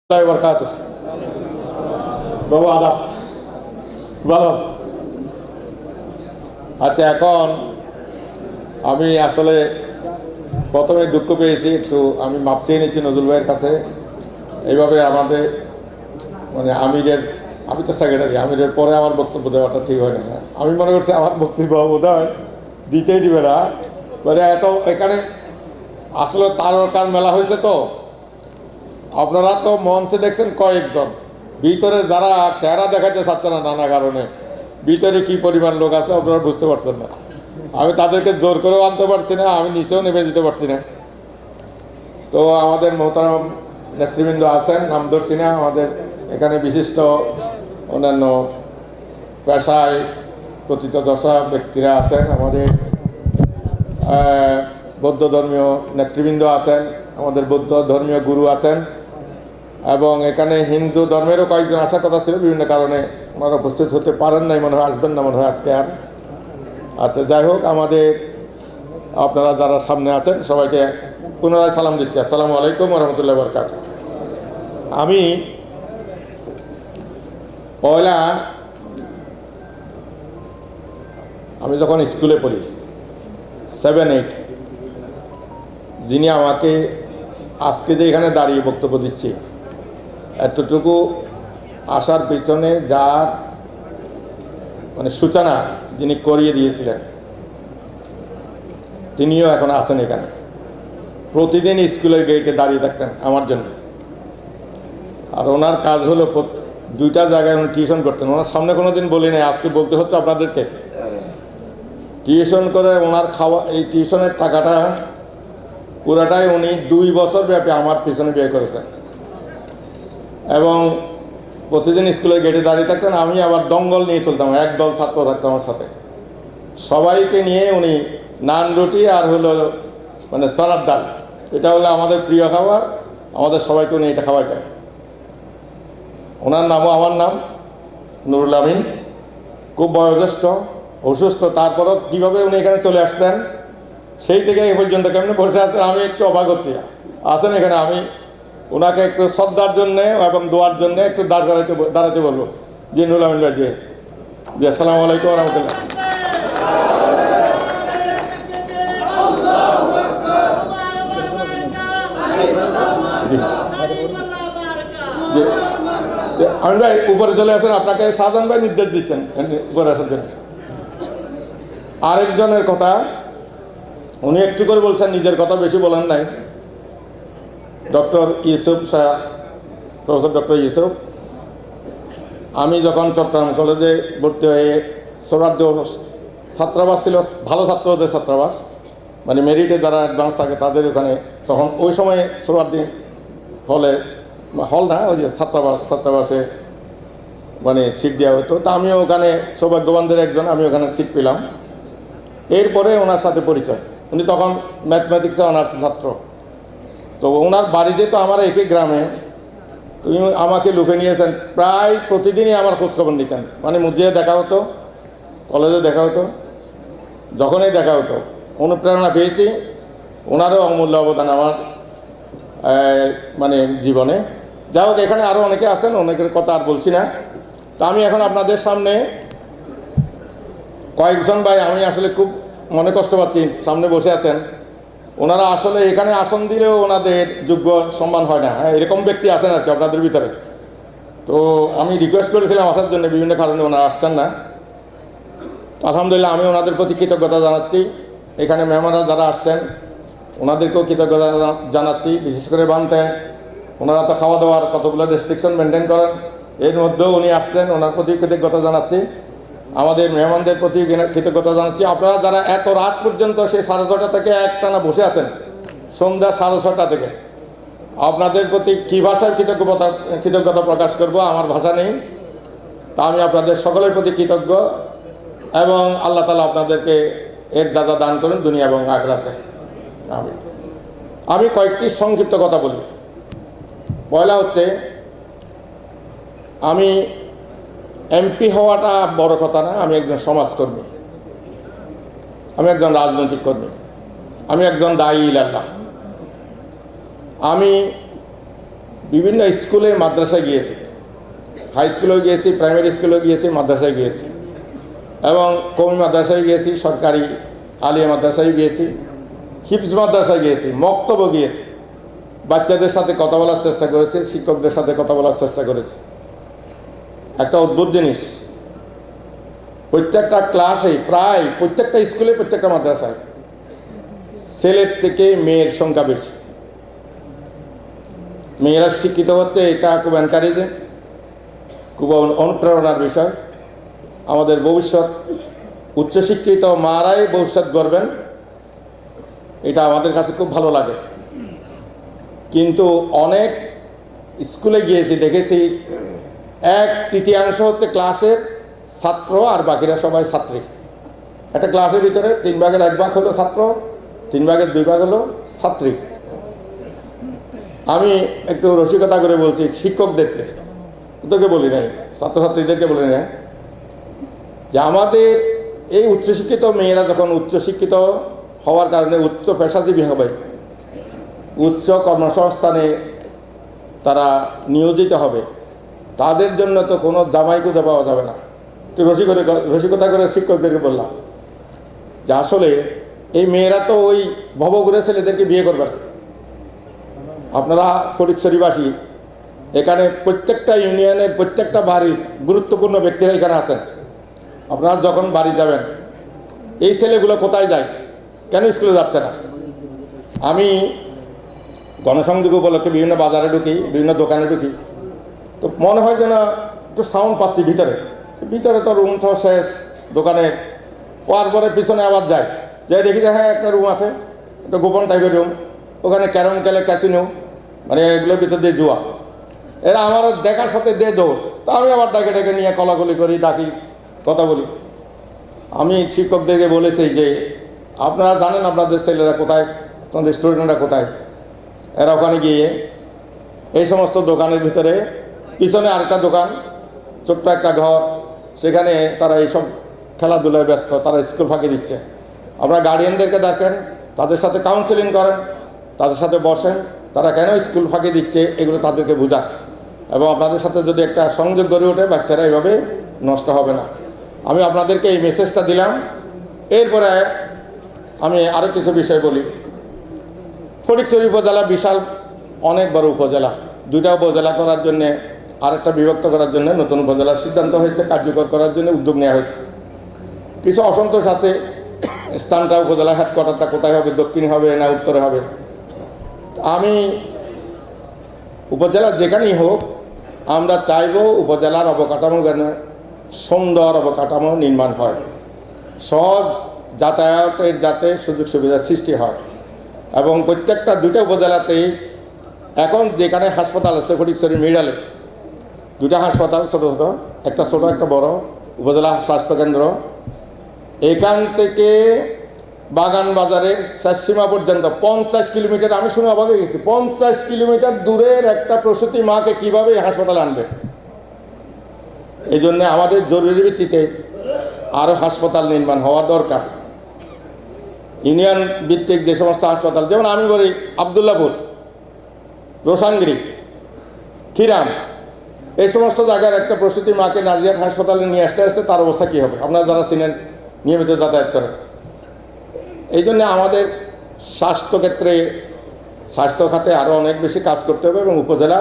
বরকাতুহু। বাবু আদাব, ভালো আছেন? আচ্ছা, এখন আমি আসলে প্রথমে দুঃখ পেয়েছি, একটু আমি মাপ চেয়ে নিচ্ছি নজরুল ভাইয়ের কাছে। এইভাবে আমাদের আমি তো সেক্রেটারি, আমিরের পরে আমার বক্তব্য দেওয়াটা ঠিক হয় না। আমি মনে করছি আমার বক্তব্য বোধহয় দিতেই দিবে না, এত এখানে আসলে তারকার মেলা হয়েছে। তো আপনারা তো মঞ্চে দেখছেন কয়েকজন, ভিতরে যারা চেহারা দেখাতে চাচ্ছে না নানা কারণে, ভিতরে কি পরিমাণ লোক আছে আপনারা বুঝতে পারছেন না। আমি তাদেরকে জোর করেও আনতে পারছি না, আমি নিচেও নেমে যেতে পারছি না। তো আমাদের মোহতারাম নেতৃবৃন্দ আছেন, নাম ধরছি না, আমাদের এখানে বিশিষ্ট অন্যান্য পেশায় পতিতদশা ব্যক্তিরা আছেন, আমাদের বৌদ্ধ ধর্মীয় নেতৃবৃন্দ আছেন, আমাদের বৌদ্ধ ধর্মীয় গুরু আছেন, এবং এখানে হিন্দু ধর্মেরও কয়েকজন আসার কথা ছিল, বিভিন্ন কারণে ওনারা উপস্থিত হতে পারেন নাই, মনে হয় আসবেন না মনে হয় আজকে আর। আচ্ছা, যাই হোক, আমাদের আপনারা যারা সামনে আছেন সবাইকে পুনরায় সালাম দিচ্ছি। আসসালামু আলাইকুম ওয়া রাহমাতুল্লাহি ওয়া বারাকাতুহু। আমি যখন স্কুলে পড়ি 7-8, যিনি আমাকে আজকে যে এখানে দাঁড়িয়ে বক্তব্য দিচ্ছি, এতটুকু আসার পিছনে যার সূচনা যিনি করিয়ে দিয়েছিলেন, তিনিও এখন আছেন এখানে। প্রতিদিন স্কুলের গেটে দাঁড়িয়ে থাকতেন আমার জন্য। আর ওনার কাজ হলো দুইটা জায়গায় উনি টিউশন করতেন। ওনার সামনে কোনো দিন বলি নাই, আজকে বলতে হচ্ছে আপনাদেরকে। টিউশন করে ওনার খাওয়া, এই টিউশনের টাকাটা পুরাটাই উনি 2 বছর ব্যাপী আমার পিছনে ব্যয় করেছেন, এবং প্রতিদিন স্কুলের গেটে দাঁড়িয়ে থাকতেন। আমি আবার দঙ্গল নিয়ে চলতাম, একদল ছাত্র থাকতো আমার সাথে, সবাইকে নিয়ে উনি নান রুটি আর হলো চানার ডাল, এটা হলো আমাদের প্রিয় খাবার, আমাদের সবাইকে উনি এটা খাওয়াইতেন। ওনার নামও আমার নাম, নুরুল আমিন। খুব বয়োজ্যেষ্ঠ, অসুস্থ, তারপরও কীভাবে উনি এখানে চলে আসতেন, সেই থেকে এই পর্যন্ত কেমন বসে আছেন আমি একটু অবাক হচ্ছি। আসেন এখানে, আমি ওনাকে একটু শ্রদ্ধার জন্যে এবং দোয়ার জন্যে একটু দাঁড়াতে বলবো। জি, নুরুল আমিন ভাই, জি, আসসালামু আলাইকুম রহমতুল্লাহ। আমিন ভাই উপরে চলে আসেন, আপনাকে শাহজাহান ভাই নির্দেশ দিচ্ছেন উপরে আসার জন্য। আরেকজনের কথা উনি একটু করে বলছেন, নিজের কথা বেশি বলেন নাই। Doctor Yusuf sir, professor doctor Yusuf, আমি যখন চট্টগ্রাম কলেজে ভর্তি হয়ে সোহরাওয়ার্দী ছাত্রাবাস ছিল, ভালো ছাত্রদের ছাত্রাবাস, মেরিটে যারা অ্যাডভান্স থাকে তাদের ওখানে, তখন ওই সময় সোহরাওয়ার্দী হল না, ওই যে ছাত্রাবাসে সিট দেওয়া হতো। তা আমিও ওখানে সৌভাগ্যবানদের একজন, আমি ওখানে সিট পেলাম। এরপরে ওনার সাথে পরিচয়, উনি তখন ম্যাথমেটিক্সে অনার্স ছাত্র। তো ওনার বাড়িতে তো আমার একই গ্রামে, তুমি আমাকে লুকে নিয়েছেন, প্রায় প্রতিদিনই আমার খোঁজখবর নিতেন। মুজিয়ে দেখা হতো, কলেজে দেখা হতো, যখনই দেখা হতো অনুপ্রেরণা পেয়েছি। ওনারও অমূল্য অবদান আমার জীবনে। যাই হোক, এখানে আরও অনেকে আছেন, অনেকের কথা আর বলছি না। তা আমি এখন আপনাদের সামনে কয়েকজন ভাই, আমি আসলে খুব মনে কষ্ট পাচ্ছি, সামনে বসে আছেন, ওনারা আসলে এখানে আসন দিলেও ওনাদের যোগ্য সম্মান হয় না। এরকম ব্যক্তি আছেন আর কি আপনাদের ভিতরে। তো আমি রিকোয়েস্ট করেছিলাম আসার জন্য, বিভিন্ন কারণে ওনারা আসছেন না। আলহামদুলিল্লাহ, আমি ওনাদের প্রতি কৃতজ্ঞতা জানাচ্ছি। এখানে মেহমানরা যারা আসছেন ওনাদেরকেও কৃতজ্ঞতা জানাচ্ছি। বিশেষ করে বানতে ওনারা তো খাওয়া দাওয়ার কতগুলো রেস্ট্রিকশন মেনটেন করেন, এর মধ্যেও উনি আসছেন, ওনার প্রতি কৃতজ্ঞতা জানাচ্ছি। আমাদের মেহমানদের প্রতি কৃতজ্ঞতা জানাচ্ছি। আপনারা যারা এত রাত পর্যন্ত সেই 6:30 থেকে একটানা বসে আছেন, সন্ধ্যা 6:30 থেকে, আপনাদের প্রতি কী ভাষায় কৃতজ্ঞতা প্রকাশ করব, আমার ভাষা নেই। তা আমি আপনাদের সকলের প্রতি কৃতজ্ঞ, এবং আল্লাহ তাআলা আপনাদেরকে এর যাজা দান করুন দুনিয়া এবং আখিরাতে। আমি কয়েকটি সংক্ষিপ্ত কথা বলি। পয়লা হচ্ছে, আমি এমপি হওয়াটা বড় কথা না, আমি একজন সমাজকর্মী, আমি একজন রাজনৈতিক কর্মী, আমি একজন দায়ী ইলাল্লাহ। আমি বিভিন্ন স্কুলে মাদ্রাসায় গিয়েছি, হাই স্কুলেও গিয়েছি, প্রাইমারি স্কুলেও গিয়েছি, মাদ্রাসায় গিয়েছি এবং কওমি মাদ্রাসায় গিয়েছি, সরকারি আলিয়া মাদ্রাসায় গিয়েছি, হিফজ মাদ্রাসায় গিয়েছি, মক্তব্য গিয়েছি। বাচ্চাদের সাথে কথা বলার চেষ্টা করেছি, শিক্ষকদের সাথে কথা বলার চেষ্টা করেছি। একটা অদ্ভুত জিনিস, প্রত্যেকটা ক্লাসে, প্রায় প্রত্যেকটা স্কুলে, প্রত্যেকটা মাদ্রাসায় ছেলের থেকে মেয়ের সংখ্যা বেশি। মেয়েরা শিক্ষিত হচ্ছে, এটা খুব এনকারেজিং, খুব অনুপ্রেরণার বিষয়। আমাদের ভবিষ্যৎ, উচ্চশিক্ষিত মারাই ভবিষ্যৎ গড়বেন, এটা আমাদের কাছে খুব ভালো লাগে। কিন্তু অনেক স্কুলে গিয়েছি, দেখেছি 1/3 হচ্ছে ক্লাসের ছাত্র আর বাকিরা সবাই ছাত্রী। একটা ক্লাসের ভিতরে 3 ভাগের 1 ভাগ হলো ছাত্র, 3 ভাগের 2 ভাগ হলো ছাত্রী। আমি একটু রসিকতা করে বলছি শিক্ষকদেরকে, ওদেরকে বলি নাই, ছাত্রছাত্রীদেরকে বলি নাই, যে আমাদের এই উচ্চশিক্ষিত মেয়েরা যখন উচ্চশিক্ষিত হওয়ার কারণে উচ্চ পেশাজীবী হবে, উচ্চ কর্মসংস্থানে তারা নিয়োজিত হবে, তাদের জন্য তো কোনো জামাই খুঁজে পাওয়া যাবে না। একটু রসিকতা করে শিক্ষকদেরকে বললাম যে আসলে এই মেয়েরা তো ওই ভবঘুরে ছেলেদেরকে বিয়ে করবে না। আপনারা ফটিকছড়িবাসী, এখানে প্রত্যেকটা ইউনিয়নের প্রত্যেকটা বাড়ির গুরুত্বপূর্ণ ব্যক্তিরা এখানে আছেন। আপনারা যখন বাড়ি যাবেন, এই ছেলেগুলো কোথায় যায়, কেন স্কুলে যাচ্ছে না? আমি গণসংযোগ উপলক্ষে বিভিন্ন বাজারে ঢুকি, বিভিন্ন দোকানে ঢুকি, তো মনে হয় যেন একটু সাউন্ড পাচ্ছি ভিতরে। ভিতরে তো রুম তো শেষ দোকানে, ওয়ার পরে পিছনে আবার যায়, যাই দেখি যে হ্যাঁ একটা রুম আছে, একটা গোপন টাইপের রুম, ওখানে ক্যারম খেলে, ক্যাসিনো, মানে এগুলোর ভিতর দিয়ে জুয়া। এরা আমার দেখার সাথে দে দোষ, তা আমি আবার ডাকে ডেকে নিয়ে কলাকলি করি, ডাকি, কথা বলি। আমি শিক্ষকদেরকে বলেছি যে আপনারা জানেন আপনাদের ছেলেরা কোথায়, আপনাদের স্টুডেন্টরা কোথায়। এরা ওখানে গিয়ে এই সমস্ত দোকানের ভিতরে, পিছনে আরেকটা দোকান, ছোট্ট একটা ঘর, সেখানে তারা এইসব খেলাধুলায় ব্যস্ত, তারা স্কুল ফাঁকি দিচ্ছে। আপনারা গার্ডিয়ানদেরকে দেখেন, তাদের সাথে কাউন্সেলিং করেন, তাদের সাথে বসেন, তারা কেন স্কুল ফাঁকি দিচ্ছে এগুলো তাদেরকে বোঝান, এবং আপনাদের সাথে যদি একটা সংযোগ গড়ে ওঠে, বাচ্চারা এইভাবে নষ্ট হবে না। আমি আপনাদেরকে এই মেসেজটা দিলাম। এরপরে আমি আরও কিছু বিষয় বলি। ফটিকছড়ি উপজেলা বিশাল অনেক বড় উপজেলা, 2টা উপজেলা করার জন্যে, আরেকটা বিভক্ত করার জন্য নতুন উপজেলার সিদ্ধান্ত হয়েছে, কার্যকর করার জন্য উদ্যোগ নেওয়া হয়েছে। কিছু অসন্তোষ আছে, স্থানটা, উপজেলা হেডকোয়ার্টারটা কোথায় হবে, দক্ষিণে হবে না উত্তরে হবে। আমি উপজেলা যেখানেই হোক, আমরা চাইব উপজেলার অবকাঠামো যেন সুন্দর অবকাঠামো নির্মাণ হয়, সহজ যাতায়াতের যাতে সুযোগ সুবিধার সৃষ্টি হয়, এবং প্রত্যেকটা 2টা উপজেলাতেই এখন যেখানে হাসপাতাল আছে, ফটিকছড়ি মিডালে 2টা হাসপাতাল, ছোটো ছোটো, একটা ছোটো একটা বড়, উপজেলা স্বাস্থ্যকেন্দ্র, এখান থেকে বাগান বাজারের শেষসীমা পর্যন্ত 50 কিলোমিটার। আমি শুনে অবাক হয়ে গেছি, 50 কিলোমিটার দূরের একটা প্রসূতি মাকে কীভাবে হাসপাতালে আনবে। এই জন্যে আমাদের জরুরি ভিত্তিতে আরও হাসপাতাল নির্মাণ হওয়া দরকার। ইউনিয়ন ভিত্তিক যে সমস্ত হাসপাতাল, যেমন আমি বলি আবদুল্লাপুর, রোশানগিরি, খিরাম, এই সমস্ত জায়গার একটা প্রসূতি মাকে নাজিয়াট হাসপাতালে নিয়ে আসতে আসতে তার অবস্থা কী হবে, আপনারা যারা চিনেন, নিয়মিত যাতায়াত করেন। এই জন্যে আমাদের স্বাস্থ্যক্ষেত্রে, স্বাস্থ্য খাতে আরও অনেক বেশি কাজ করতে হবে, এবং উপজেলা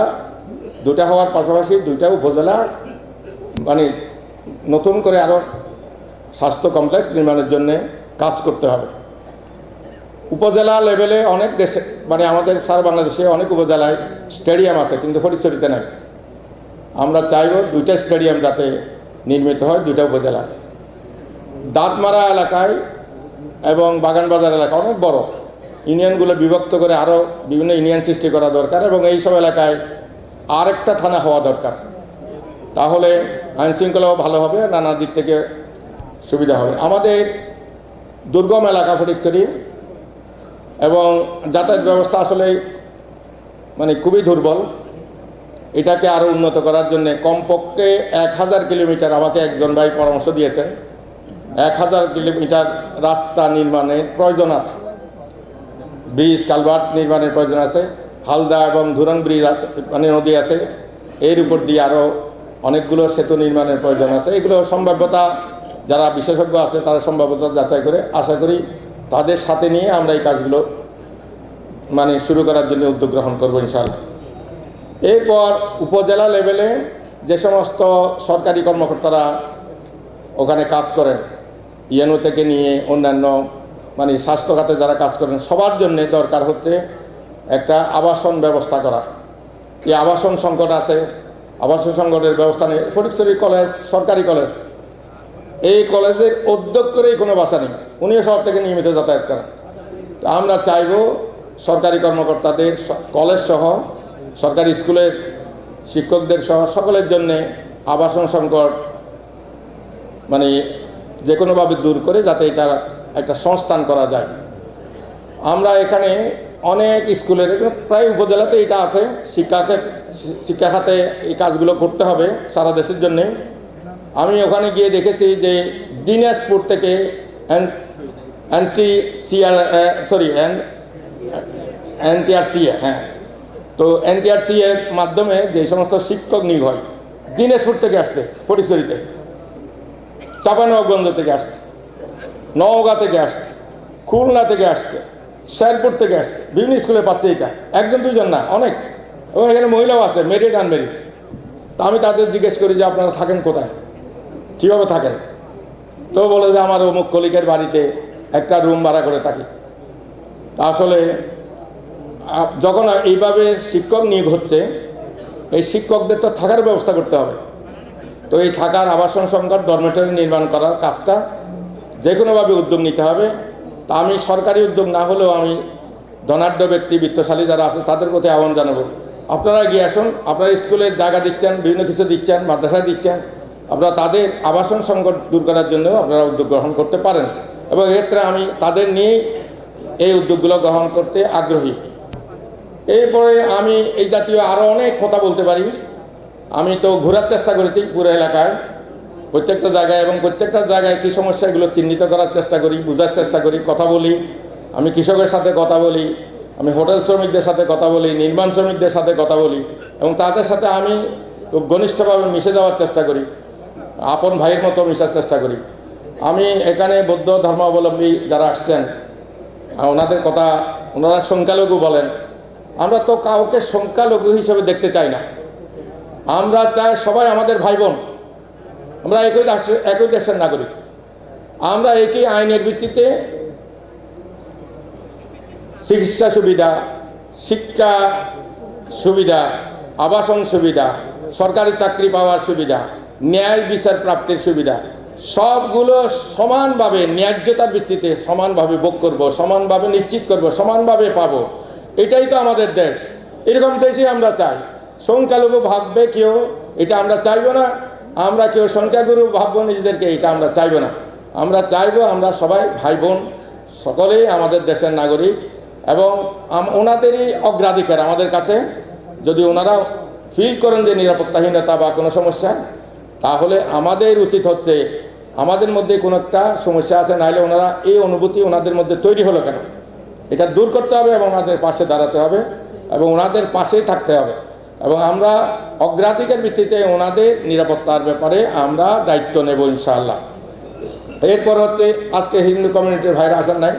2টা হওয়ার পাশাপাশি 2টা উপজেলা মানে নতুন করে আরও স্বাস্থ্য কমপ্লেক্স নির্মাণের জন্যে কাজ করতে হবে। উপজেলা লেভেলে অনেক দেশে, মানে আমাদের সারা বাংলাদেশে অনেক উপজেলায় স্টেডিয়াম আছে, কিন্তু ফটিকছড়িতে নাই। আমরা চাইব 2টা স্টেডিয়াম যাতে নির্মিত হয় 2টা উপজেলায়। দাঁতমারা এলাকায় এবং বাগানবাজার এলাকা অনেক বড়, ইউনিয়নগুলো বিভক্ত করে আরও বিভিন্ন ইউনিয়ন সৃষ্টি করা দরকার, এবং এই সব এলাকায় আরেকটা থানা হওয়া দরকার। তাহলে আইনশৃঙ্খলাও ভালো হবে, নানা দিক থেকে সুবিধা হবে। আমাদের দুর্গম এলাকা ফটিকছড়ি, এবং যাতায়াত ব্যবস্থা আসলে মানে খুবই দুর্বল। এটাকে আরও উন্নত করার জন্যে কমপক্ষে 1000 কিলোমিটার, আমাকে একজন ভাই পরামর্শ দিয়েছেন, 1000 কিলোমিটার রাস্তা নির্মাণের প্রয়োজন আছে, ব্রিজ কালভার্ট নির্মাণের প্রয়োজন আছে, হালদা এবং ধুরং ব্রিজ আছে, মানে নদী আছে, এর উপর দিয়ে আরও অনেকগুলো সেতু নির্মাণের প্রয়োজন আছে। এগুলো সম্ভাব্যতা যারা বিশেষজ্ঞ আছে তারা সম্ভাব্যতা যাচাই করে আশা করি তাদের সাথে নিয়ে আমরা এই কাজগুলো মানে শুরু করার জন্য উদ্যোগ গ্রহণ করবো ইনশাআল্লাহ। এরপর উপজেলা লেভেলে যে সমস্ত সরকারি কর্মকর্তারা ওখানে কাজ করেন, ইএনও থেকে নিয়ে অন্যান্য মানে স্বাস্থ্য খাতে যারা কাজ করেন, সবার জন্যে দরকার হচ্ছে একটা আবাসন ব্যবস্থা করা। এই আবাসন সংকট আছে, আবাসন সংকটের ব্যবস্থা নেই। ফটিকছড়ি কলেজ সরকারি কলেজ, এই কলেজের উদ্যোগ করেই কোনো বাসা নেই, উনিও শহর থেকে নিয়মিত যাতায়াত করেন। তো আমরা চাইব সরকারি কর্মকর্তাদের, কলেজ সহ সরকারি স্কুলের শিক্ষকদের সহ সকলের জন্যে আবাসন সংকট মানে যে কোনোভাবে দূর করে যাতে এটার একটা সংস্থান করা যায়। আমরা এখানে অনেক স্কুলের, প্রায় উপজেলাতে এটা আছে, শিক্ষা খাতে এই কাজগুলো করতে হবে সারা দেশের জন্যে। আমি ওখানে গিয়ে দেখেছি যে দিনাজপুর থেকে এনটিআরসি, হ্যাঁ, তো এনটিআরসি এর মাধ্যমে যে সমস্ত শিক্ষক নিয়োগ হয় দিনাজপুর থেকে আসছে, ফটিকছড়িতে, চাঁপাইনবাবগঞ্জ থেকে আসছে, নওগাঁ থেকে আসছে, খুলনা থেকে আসছে, শেরপুর থেকে আসছে, বিভিন্ন স্কুলে পাচ্ছে। এটা একজন দুজন না, অনেক। এবং এখানে মহিলাও আছে, মেরিট আনমেরিট। তা আমি তাদের জিজ্ঞেস করি যে আপনারা থাকেন কোথায়, কীভাবে থাকেন? তো বলে যে আমার অমুক কলিকের বাড়িতে একটা রুম ভাড়া করে থাকি। তা আসলে যখন এইভাবে শিক্ষক নিয়োগ হচ্ছে, এই শিক্ষকদের তো থাকার ব্যবস্থা করতে হবে। তো এই থাকার আবাসন সংকট, ডরমেটরি নির্মাণ করার কাজটা যে কোনোভাবে উদ্যোগ নিতে হবে। তা আমি সরকারি উদ্যোগ না হলেও আমি ধনাঢ্য ব্যক্তি, বিত্তশালী যারা আছে তাদের প্রতি আহ্বান জানাবো, আপনারা এগিয়ে আসুন। আপনারা স্কুলের জায়গা দিচ্ছেন, বিভিন্ন কিছু দিচ্ছেন, মাদ্রাসা দিচ্ছেন, আপনারা তাদের আবাসন সংকট দূর করার জন্য আপনারা উদ্যোগ গ্রহণ করতে পারেন। এবং এক্ষেত্রে আমি তাদের নিয়েই এই উদ্যোগগুলো গ্রহণ করতে আগ্রহী। এরপরে আমি এই জাতীয় আরও অনেক কথা বলতে পারি। আমি তো ঘোরার চেষ্টা করেছি পুরো এলাকায়, প্রত্যেকটা জায়গায়, এবং প্রত্যেকটা জায়গায় কী সমস্যা এগুলো চিহ্নিত করার চেষ্টা করি, বোঝার চেষ্টা করি, কথা বলি। আমি কৃষকের সাথে কথা বলি, আমি হোটেল শ্রমিকদের সাথে কথা বলি, নির্মাণ শ্রমিকদের সাথে কথা বলি, এবং তাদের সাথে আমি খুব ঘনিষ্ঠভাবে মিশে যাওয়ার চেষ্টা করি, আপন ভাইয়ের মতো মিশার চেষ্টা করি। আমি এখানে বৌদ্ধ ধর্মাবলম্বী যারা আসছেন ওনাদের কথা, ওনারা সংখ্যালঘু বলেন। আমরা তো কাউকে সংখ্যালঘু হিসেবে দেখতে চাই না, আমরা চাই সবাই আমাদের ভাই বোন, আমরা একই দেশের নাগরিক। আমরা একই আইনের ভিত্তিতে চিকিৎসা সুবিধা, শিক্ষা সুবিধা, আবাসন সুবিধা, সরকারি চাকরি পাওয়ার সুবিধা, ন্যায় বিচার প্রাপ্তির সুবিধা সবগুলো সমানভাবে ন্যায্যতার ভিত্তিতে সমানভাবে ভোগ করব, সমানভাবে নিশ্চিত করব, সমানভাবে পাব। এটাই তো আমাদের দেশ। এরকম দেশই আমরা চাই। সংখ্যালঘু ভাববে কেউ, এটা আমরা চাইব না। আমরা কেউ সংখ্যাগুরু ভাববো নিজেদেরকে, এটা আমরা চাইব না। আমরা চাইব আমরা সবাই ভাই বোন, সকলেই আমাদের দেশের নাগরিক, এবং ওনাদেরই অগ্রাধিকার আমাদের কাছে। যদি ওনারা ফিল করেন যে নিরাপত্তাহীনতা বা কোনো সমস্যা, তাহলে আমাদের উচিত হচ্ছে, আমাদের মধ্যে কোনো একটা সমস্যা আছে, নাহলে ওনারা এই অনুভূতি ওনাদের মধ্যে তৈরি হলো কেন, এটা দূর করতে হবে এবং ওনাদের পাশে দাঁড়াতে হবে এবং ওনাদের পাশেই থাকতে হবে। এবং আমরা অগ্রাধিকার ভিত্তিতে ওনাদের নিরাপত্তার ব্যাপারে আমরা দায়িত্ব নেব ইনশাআল্লাহ। এরপর হচ্ছে আজকে হিন্দু কমিউনিটির ভাইরা আসেন নাই,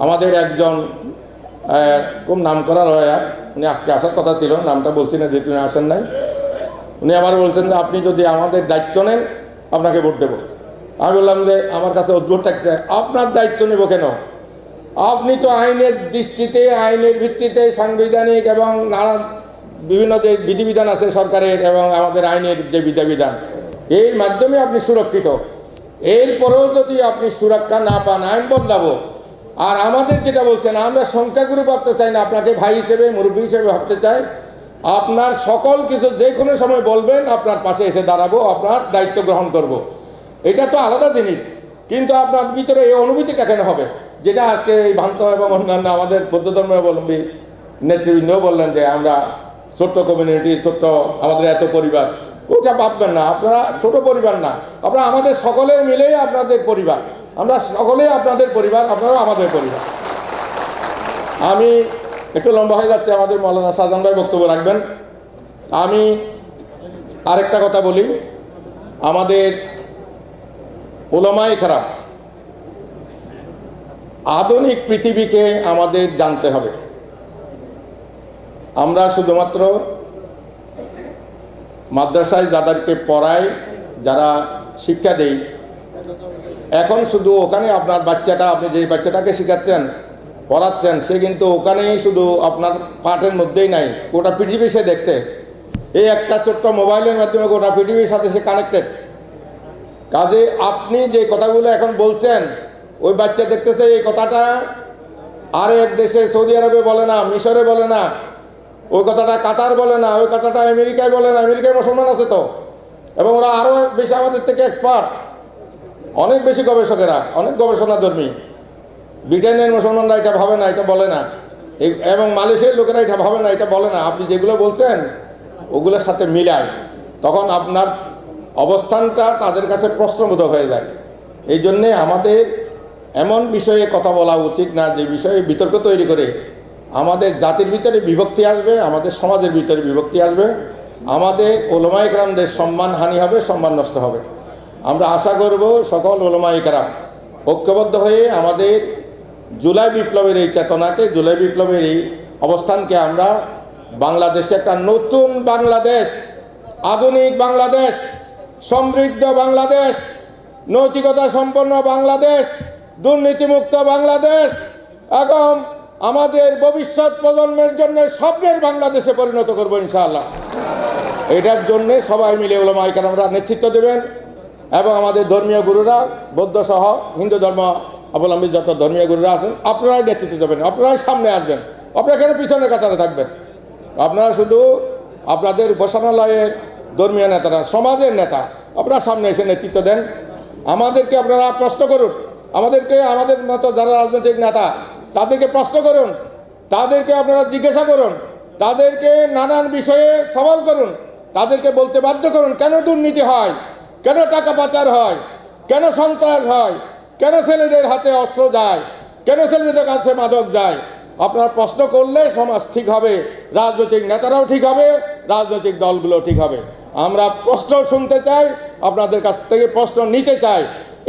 আমাদের একজন খুব নাম করা লয়ার, উনি আজকে আসার কথা ছিল, নামটা বলছি না যেহেতু উনি আসেন নাই। উনি আবার বলছেন যে আপনি যদি আমাদের দায়িত্ব নেন আপনাকে ভোট দেবো। আমি বললাম যে আমার কাছে অদ্ভুত লাগছে, আপনার দায়িত্ব নেব কেন? আপনি তো আইনের দৃষ্টিতে, আইনের ভিত্তিতে, সাংবিধানিক এবং নানান বিভিন্ন যে বিধিবিধান আছে সরকারের এবং আমাদের আইনের যে বিধিবিধান, এর মাধ্যমে আপনি সুরক্ষিত। এরপরেও যদি আপনি সুরক্ষা না পান, আইন বদলাবো। আর আমাদের যেটা বলছেন, আমরা সংখ্যাগুরু ভাবতে চাই না, আপনাকে ভাই হিসেবে, মুরব্বী হিসেবে ভাবতে চাই। আপনার সকল কিছু যে কোনো সময় বলবেন, আপনার পাশে এসে দাঁড়াবো, আপনার দায়িত্ব গ্রহণ করব। এটা তো আলাদা জিনিস, কিন্তু আপনার ভিতরে এই অনুভূতিটা কেন হবে, যেটা আজকে এই ভান্ত এবং অন্যান্য আমাদের বৌদ্ধ ধর্মাবলম্বী নেতৃবৃন্দও বললেন যে আমরা ছোট্ট কমিউনিটি, ছোট্ট আমাদের এত পরিবার। ওটা ভাববেন না, আপনারা ছোট পরিবার না, আপনারা আমাদের সকলের মিলেই আপনাদের পরিবার, আমরা সকলেই আপনাদের পরিবার, আপনারাও আমাদের পরিবার। আমি একটু লম্বা হয়ে যাচ্ছে, আমাদের মৌলানা শাহজাহান ভাই বক্তব্য রাখবেন। আমি আরেকটা কথা বলি, আমাদের উলামায়ে কেরাম, আধুনিক পৃথিবীকে আমাদের জানতে হবে। আমরা শুধুমাত্র মাদ্রাসায় যাদেরকে পড়াই, যারা শিক্ষা দেই, এখন শুধু ওখানে আপনার বাচ্চাটা, আপনি যে বাচ্চাটাকে শেখাচ্ছেন, পড়াচ্ছেন, সে কিন্তু ওখানেই শুধু আপনার পাঠের মধ্যেই নাই, গোটা পৃথিবী সে দেখছে। এই একটা ছোট্ট মোবাইলের মাধ্যমে গোটা পৃথিবীর সাথে সে কানেক্টেড। কাজে আপনি যে কথাগুলো এখন বলছেন, ওই বাচ্চা দেখতেছে এই কথাটা আর এক দেশে, সৌদি আরবে বলে না, মিশরে বলে না, ওই কথাটা কাতার বলে না, ওই কথাটা আমেরিকায় বলে না। আমেরিকায় মুসলমান আছে তো, এবং ওরা আরও বেশি আমাদের থেকে এক্সপার্ট, অনেক বেশি গবেষকেরা, অনেক গবেষণাধর্মী। ব্রিটেনের মুসলমানরা এটা ভাবে না, এটা বলে না, এবং মালয়েশিয়ার লোকেরা এটা ভাবে না, এটা বলে না। আপনি যেগুলো বলছেন ওগুলোর সাথে মিলায়, তখন আপনার অবস্থানটা তাদের কাছে প্রশ্নবোধক হয়ে যায়। এই জন্যে আমাদের এমন বিষয়ে কথা বলা উচিত না যে বিষয়ে বিতর্ক তৈরি করে আমাদের জাতির ভিতরে বিভক্তি আসবে, আমাদের সমাজের ভিতরে বিভক্তি আসবে, আমাদের উলামায়ে কেরামদের সম্মান হানি হবে, সম্মান নষ্ট হবে। আমরা আশা করব সকল উলামায়ে কেরাম ঐক্যবদ্ধ হয়ে আমাদের জুলাই বিপ্লবের এই চেতনাকে, জুলাই বিপ্লবের এই অবস্থানকে আমরা বাংলাদেশে একটা নতুন বাংলাদেশ, আধুনিক বাংলাদেশ, সমৃদ্ধ বাংলাদেশ, নৈতিকতা সম্পন্ন বাংলাদেশ, দুর্নীতিমুক্ত বাংলাদেশ এবং আমাদের ভবিষ্যৎ প্রজন্মের জন্য স্বপ্নের বাংলাদেশে পরিণত করব ইনশাআল্লাহ। এটার জন্যে সবাই মিলে উলামায়ে কেরামরা নেতৃত্ব দেবেন, এবং আমাদের ধর্মীয় গুরুরা, বৌদ্ধ সহ হিন্দু ধর্ম অবলম্বী যত ধর্মীয় গুরুরা আছেন, আপনারাই নেতৃত্ব দেবেন, আপনারাই সামনে আসবেন, আপনারা কেন পিছনের কাতারে থাকবেন? আপনারা শুধু আপনাদের উপাসনালয়ের ধর্মীয় নেতারা, সমাজের নেতা, আপনারা সামনে এসে নেতৃত্ব দেন। আমাদেরকে আপনারা প্রশ্ন করুন, আমাদেরকে, আমাদের মতো যারা রাজনৈতিক নেতা, তাদেরকে প্রশ্ন করুন, তাদেরকে আপনারা জিজ্ঞাসা করুন, তাদেরকে নানান বিষয়ে সওয়াল করুন, তাদেরকে বলতে বাধ্য করুন কেন দুর্নীতি হয়, কেন টাকা পাচার হয়, কেন সন্ত্রাস হয়, কেন ছেলেদের হাতে অস্ত্র যায়, কেন ছেলেদের কাছে মাদক যায়। আপনারা প্রশ্ন করলে সমাজ ঠিক হবে, রাজনৈতিক নেতারাও ঠিক হবে, রাজনৈতিক দলগুলো ঠিক হবে। আমরা প্রশ্ন শুনতে চাই, আপনাদের কাছ থেকে প্রশ্ন নিতে চাই।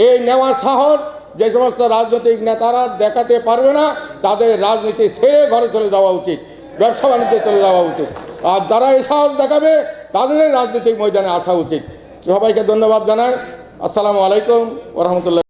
এই নেওয়ার সাহস যে সমস্ত রাজনৈতিক নেতারা দেখাতে পারবে না, তাদের রাজনীতি ছেড়ে ঘরে চলে যাওয়া উচিত, ব্যবসা বাণিজ্যে চলে যাওয়া উচিত। আর যারা এই সাহস দেখাবে তাদের রাজনৈতিক ময়দানে আসা উচিত। সবাইকে ধন্যবাদ জানাই। আসসালামু আলাইকুম ওয়া রাহমাতুল্লাহ।